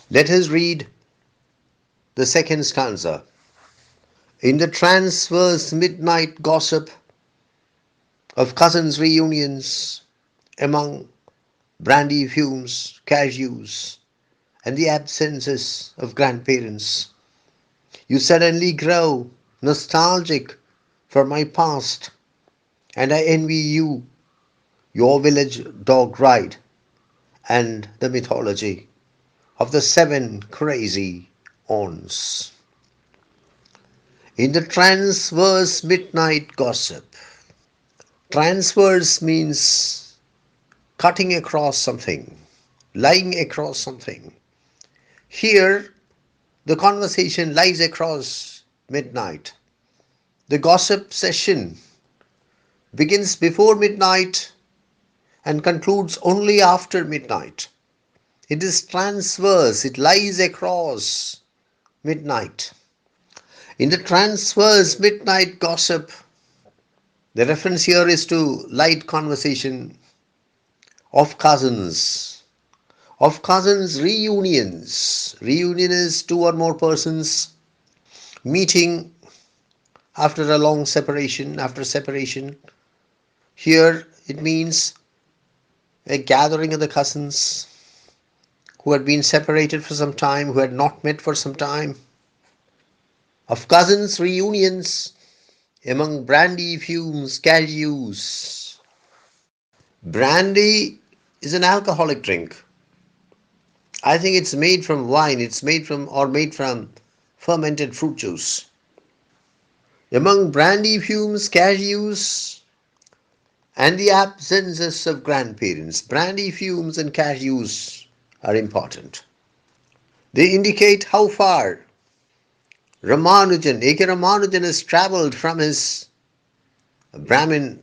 Let us read the second stanza. In the transverse midnight gossip of cousins' reunions among brandy fumes, cashews, and the absences of grandparents, you suddenly grow nostalgic for my past, and I envy you, your village dog ride, and the mythology of the seven crazy aunts. In the transverse midnight gossip. Transverse means cutting across something, lying across something. Here, the conversation lies across midnight. The gossip session begins before midnight and concludes only after midnight. It is transverse, it lies across midnight. In the transverse midnight gossip, the reference here is to light conversation of cousins. Of cousins reunions. Reunion is two or more persons meeting after a long separation, after separation. Here it means a gathering of the cousins who had been separated for some time, who had not met for some time. Of cousins reunions among brandy fumes, cashews. Brandy is an alcoholic drink. I think it's made from wine, it's made from fermented fruit juice. Among brandy fumes, cashews, and the absences of grandparents, brandy fumes and cashews are important. They indicate how far Ramanujan, A.K. Ramanujan has traveled from his Brahmin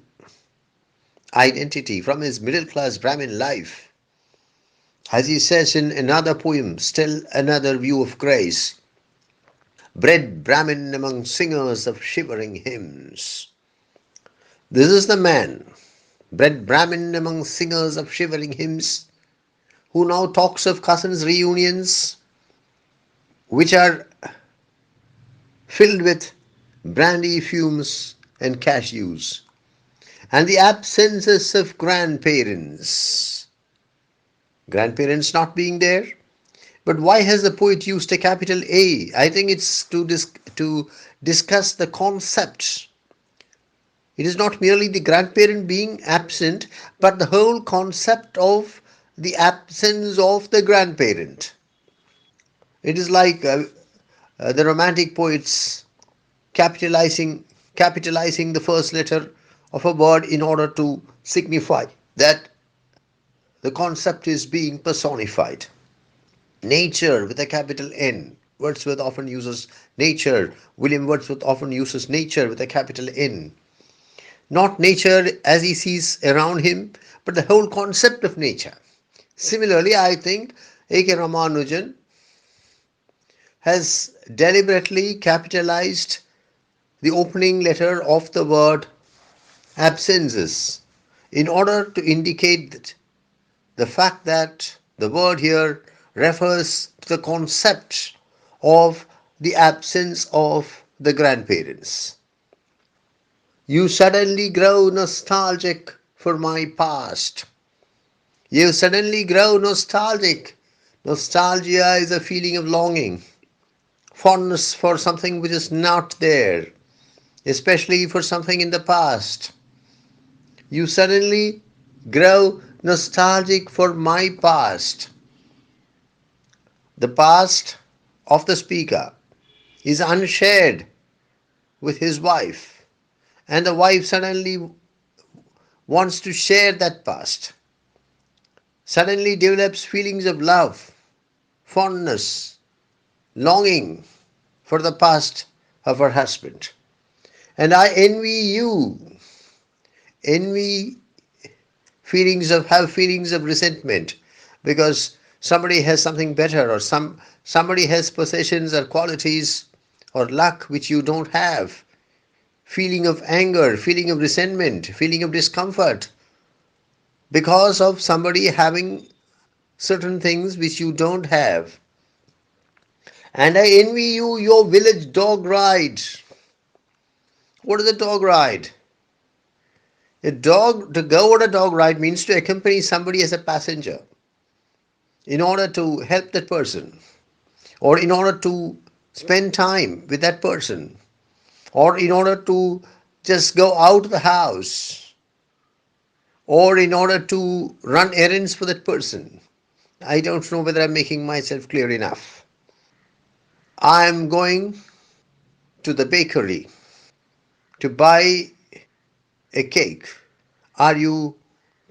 identity, from his middle class Brahmin life. As he says in another poem, Still Another View of Grace, bred Brahmin among singers of shivering hymns. This is the man, bred Brahmin among singers of shivering hymns, who now talks of cousins' reunions, which are filled with brandy fumes and cashews, and the absences of grandparents. Grandparents not being there. But why has the poet used a capital A? I think it's to discuss the concept. It is not merely the grandparent being absent, but the whole concept of the absence of the grandparent. It is like the romantic poets capitalizing capitalizing the first letter of a word in order to signify that the concept is being personified. Nature with a capital N. Wordsworth often uses nature. William Wordsworth often uses nature with a capital N. Not nature as he sees around him, but the whole concept of nature. Similarly, I think A.K. Ramanujan has deliberately capitalized the opening letter of the word absences in order to indicate that the fact that the word here refers to the concept of the absence of the grandparents. You suddenly grow nostalgic for my past. You suddenly grow nostalgic. Nostalgia is a feeling of longing, fondness for something which is not there, especially for something in the past. You suddenly grow nostalgic for my past. The past of the speaker is unshared with his wife, and the wife suddenly wants to share that past, suddenly develops feelings of love, fondness, longing for the past of her husband. And I envy have feelings of resentment because somebody has something better, or somebody has possessions or qualities or luck which you don't have. Feeling of anger, feeling of resentment, feeling of discomfort because of somebody having certain things which you don't have. And I envy you your village dog ride. What is a dog ride? A dog, to go on a dog ride means to accompany somebody as a passenger in order to help that person, or in order to spend time with that person, or in order to just go out of the house, or in order to run errands for that person. I don't know whether I'm making myself clear enough. I'm going to the bakery to buy a cake. Are you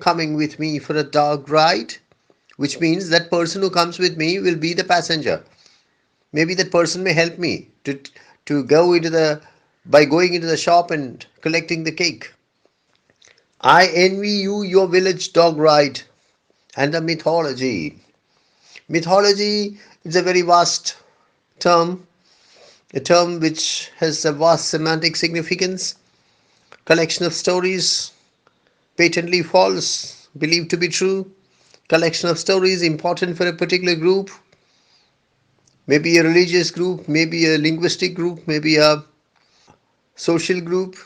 coming with me for a dog ride? Which means that person who comes with me will be the passenger. Maybe that person may help me to go into the by going into the shop and collecting the cake. I envy you your village dog ride and the mythology. Mythology is a very vast term, a term which has a vast semantic significance, collection of stories, patently false, believed to be true, collection of stories important for a particular group, maybe a religious group, maybe a linguistic group, maybe a social group.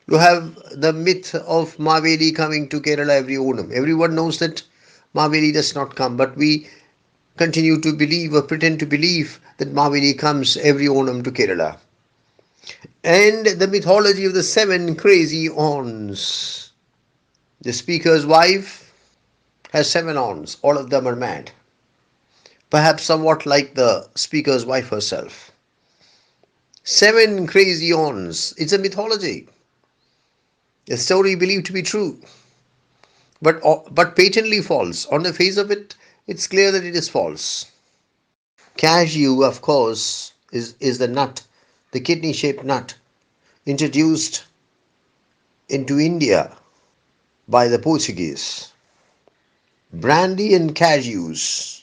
You have the myth of Maveli coming to Kerala every Onam. Everyone knows that Maveli does not come, but we continue to believe or pretend to believe that Maveli comes every Onam to Kerala. And the mythology of the seven crazy aunts. The speaker's wife has seven aunts, all of them are mad. Perhaps somewhat like the speaker's wife herself. Seven crazy aunts. It's a mythology, a story believed to be true, but patently false. On the face of it, it's clear that it is false. Cashew, of course, is the nut, the kidney-shaped nut, introduced into India by the Portuguese. Brandy and cashews,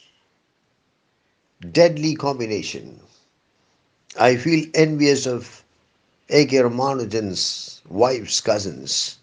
deadly combination. I feel envious of A.K. Ramanujan's wife's cousins.